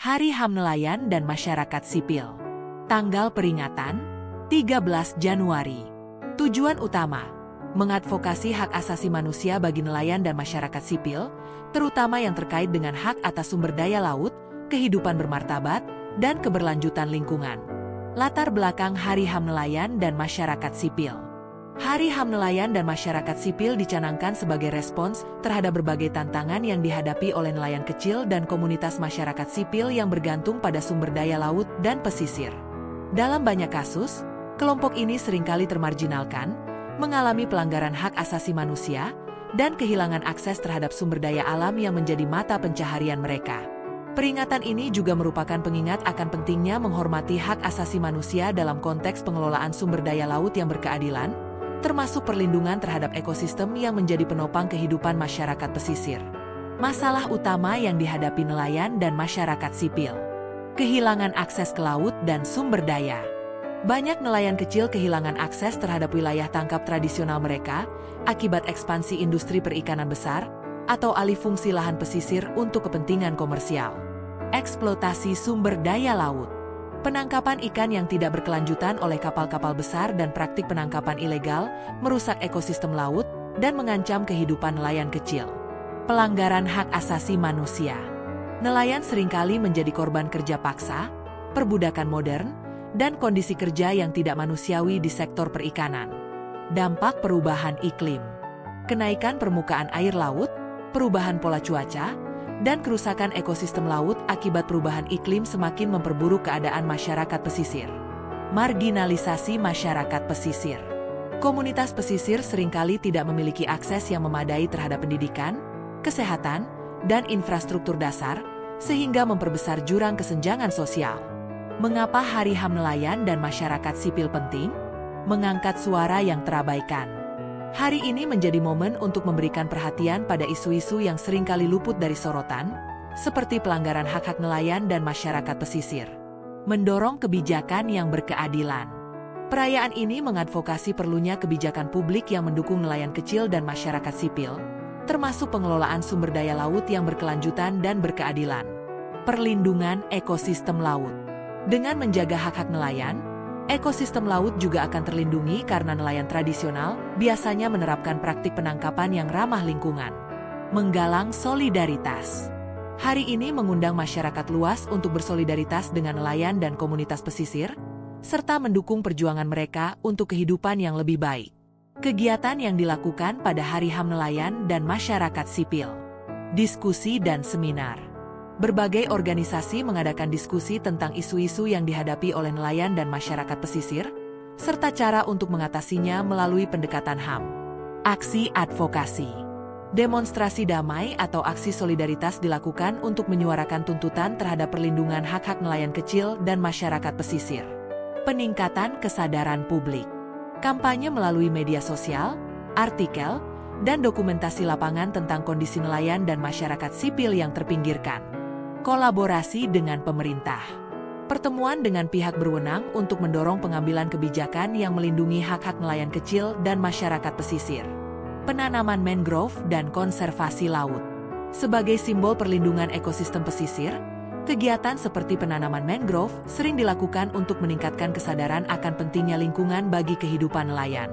Hari HAM Nelayan dan Masyarakat Sipil. Tanggal peringatan, 13 Januari. Tujuan utama, mengadvokasi hak asasi manusia bagi nelayan dan masyarakat sipil, terutama yang terkait dengan hak atas sumber daya laut, kehidupan bermartabat, dan keberlanjutan lingkungan. Latar belakang Hari HAM Nelayan dan Masyarakat Sipil. Hari HAM Nelayan dan Masyarakat Sipil dicanangkan sebagai respons terhadap berbagai tantangan yang dihadapi oleh nelayan kecil dan komunitas masyarakat sipil yang bergantung pada sumber daya laut dan pesisir. Dalam banyak kasus, kelompok ini seringkali termarginalkan, mengalami pelanggaran hak asasi manusia, dan kehilangan akses terhadap sumber daya alam yang menjadi mata pencaharian mereka. Peringatan ini juga merupakan pengingat akan pentingnya menghormati hak asasi manusia dalam konteks pengelolaan sumber daya laut yang berkeadilan, termasuk perlindungan terhadap ekosistem yang menjadi penopang kehidupan masyarakat pesisir. Masalah utama yang dihadapi nelayan dan masyarakat sipil. Kehilangan akses ke laut dan sumber daya. Banyak nelayan kecil kehilangan akses terhadap wilayah tangkap tradisional mereka akibat ekspansi industri perikanan besar atau alih fungsi lahan pesisir untuk kepentingan komersial. Eksploitasi sumber daya laut. Penangkapan ikan yang tidak berkelanjutan oleh kapal-kapal besar dan praktik penangkapan ilegal merusak ekosistem laut dan mengancam kehidupan nelayan kecil. Pelanggaran hak asasi manusia. Nelayan seringkali menjadi korban kerja paksa, perbudakan modern, dan kondisi kerja yang tidak manusiawi di sektor perikanan. Dampak perubahan iklim. Kenaikan permukaan air laut, perubahan pola cuaca, dan kerusakan ekosistem laut akibat perubahan iklim semakin memperburuk keadaan masyarakat pesisir. Marginalisasi masyarakat pesisir. Komunitas pesisir seringkali tidak memiliki akses yang memadai terhadap pendidikan, kesehatan, dan infrastruktur dasar, sehingga memperbesar jurang kesenjangan sosial. Mengapa Hari HAM Nelayan dan Masyarakat Sipil penting? Mengangkat suara yang terabaikan. Hari ini menjadi momen untuk memberikan perhatian pada isu-isu yang seringkali luput dari sorotan, seperti pelanggaran hak-hak nelayan dan masyarakat pesisir. Mendorong kebijakan yang berkeadilan. Perayaan ini mengadvokasi perlunya kebijakan publik yang mendukung nelayan kecil dan masyarakat sipil, termasuk pengelolaan sumber daya laut yang berkelanjutan dan berkeadilan. Perlindungan ekosistem laut. Dengan menjaga hak-hak nelayan, ekosistem laut juga akan terlindungi karena nelayan tradisional biasanya menerapkan praktik penangkapan yang ramah lingkungan. Menggalang solidaritas. Hari ini mengundang masyarakat luas untuk bersolidaritas dengan nelayan dan komunitas pesisir, serta mendukung perjuangan mereka untuk kehidupan yang lebih baik. Kegiatan yang dilakukan pada Hari HAM Nelayan dan Masyarakat Sipil. Diskusi dan seminar. Berbagai organisasi mengadakan diskusi tentang isu-isu yang dihadapi oleh nelayan dan masyarakat pesisir, serta cara untuk mengatasinya melalui pendekatan HAM. Aksi advokasi. Demonstrasi damai atau aksi solidaritas dilakukan untuk menyuarakan tuntutan terhadap perlindungan hak-hak nelayan kecil dan masyarakat pesisir. Peningkatan kesadaran publik. Kampanye melalui media sosial, artikel, dan dokumentasi lapangan tentang kondisi nelayan dan masyarakat sipil yang terpinggirkan. Kolaborasi dengan pemerintah. Pertemuan dengan pihak berwenang untuk mendorong pengambilan kebijakan yang melindungi hak-hak nelayan kecil dan masyarakat pesisir. Penanaman mangrove dan konservasi laut. Sebagai simbol perlindungan ekosistem pesisir, kegiatan seperti penanaman mangrove sering dilakukan untuk meningkatkan kesadaran akan pentingnya lingkungan bagi kehidupan nelayan.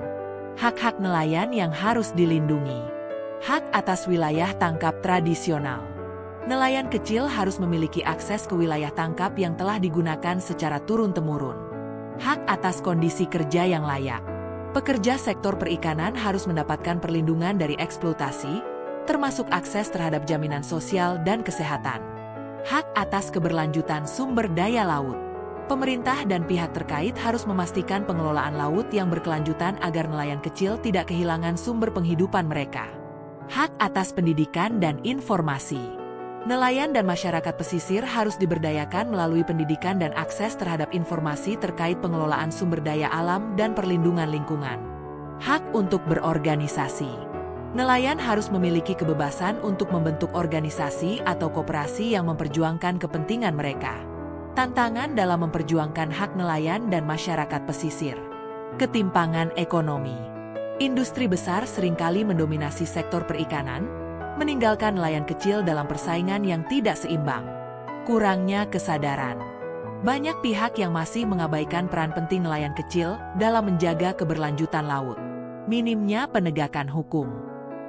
Hak-hak nelayan yang harus dilindungi. Hak atas wilayah tangkap tradisional. Nelayan kecil harus memiliki akses ke wilayah tangkap yang telah digunakan secara turun-temurun. Hak atas kondisi kerja yang layak. Pekerja sektor perikanan harus mendapatkan perlindungan dari eksploitasi, termasuk akses terhadap jaminan sosial dan kesehatan. Hak atas keberlanjutan sumber daya laut. Pemerintah dan pihak terkait harus memastikan pengelolaan laut yang berkelanjutan agar nelayan kecil tidak kehilangan sumber penghidupan mereka. Hak atas pendidikan dan informasi. Nelayan dan masyarakat pesisir harus diberdayakan melalui pendidikan dan akses terhadap informasi terkait pengelolaan sumber daya alam dan perlindungan lingkungan. Hak untuk berorganisasi. Nelayan harus memiliki kebebasan untuk membentuk organisasi atau koperasi yang memperjuangkan kepentingan mereka. Tantangan dalam memperjuangkan hak nelayan dan masyarakat pesisir. Ketimpangan ekonomi. Industri besar seringkali mendominasi sektor perikanan, meninggalkan nelayan kecil dalam persaingan yang tidak seimbang. Kurangnya kesadaran. Banyak pihak yang masih mengabaikan peran penting nelayan kecil dalam menjaga keberlanjutan laut. Minimnya penegakan hukum.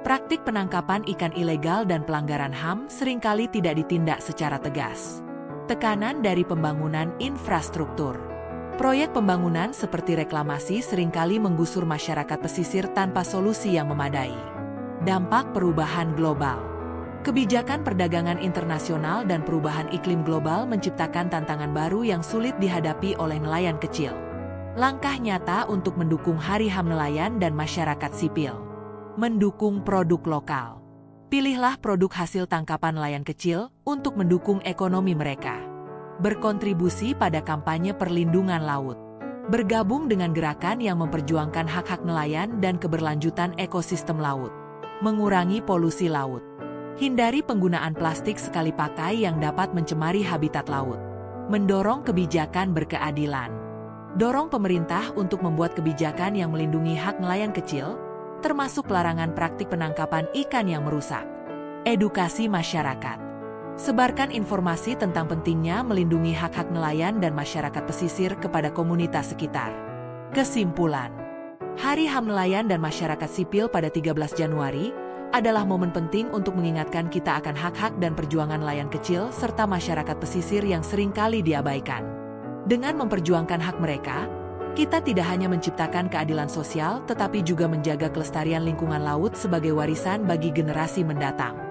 Praktik penangkapan ikan ilegal dan pelanggaran HAM seringkali tidak ditindak secara tegas. Tekanan dari pembangunan infrastruktur. Proyek pembangunan seperti reklamasi seringkali menggusur masyarakat pesisir tanpa solusi yang memadai. Dampak perubahan global. Kebijakan perdagangan internasional dan perubahan iklim global menciptakan tantangan baru yang sulit dihadapi oleh nelayan kecil. Langkah nyata untuk mendukung Hari HAM nelayan dan masyarakat sipil. Mendukung produk lokal. Pilihlah produk hasil tangkapan nelayan kecil untuk mendukung ekonomi mereka. Berkontribusi pada kampanye perlindungan laut. Bergabung dengan gerakan yang memperjuangkan hak-hak nelayan dan keberlanjutan ekosistem laut. Mengurangi polusi laut. Hindari penggunaan plastik sekali pakai yang dapat mencemari habitat laut. Mendorong kebijakan berkeadilan. Dorong pemerintah untuk membuat kebijakan yang melindungi hak nelayan kecil, termasuk larangan praktik penangkapan ikan yang merusak. Edukasi masyarakat. Sebarkan informasi tentang pentingnya melindungi hak-hak nelayan dan masyarakat pesisir kepada komunitas sekitar. Kesimpulan. Hari HAM nelayan dan masyarakat sipil pada 13 Januari adalah momen penting untuk mengingatkan kita akan hak-hak dan perjuangan nelayan kecil serta masyarakat pesisir yang seringkali diabaikan. Dengan memperjuangkan hak mereka, kita tidak hanya menciptakan keadilan sosial tetapi juga menjaga kelestarian lingkungan laut sebagai warisan bagi generasi mendatang.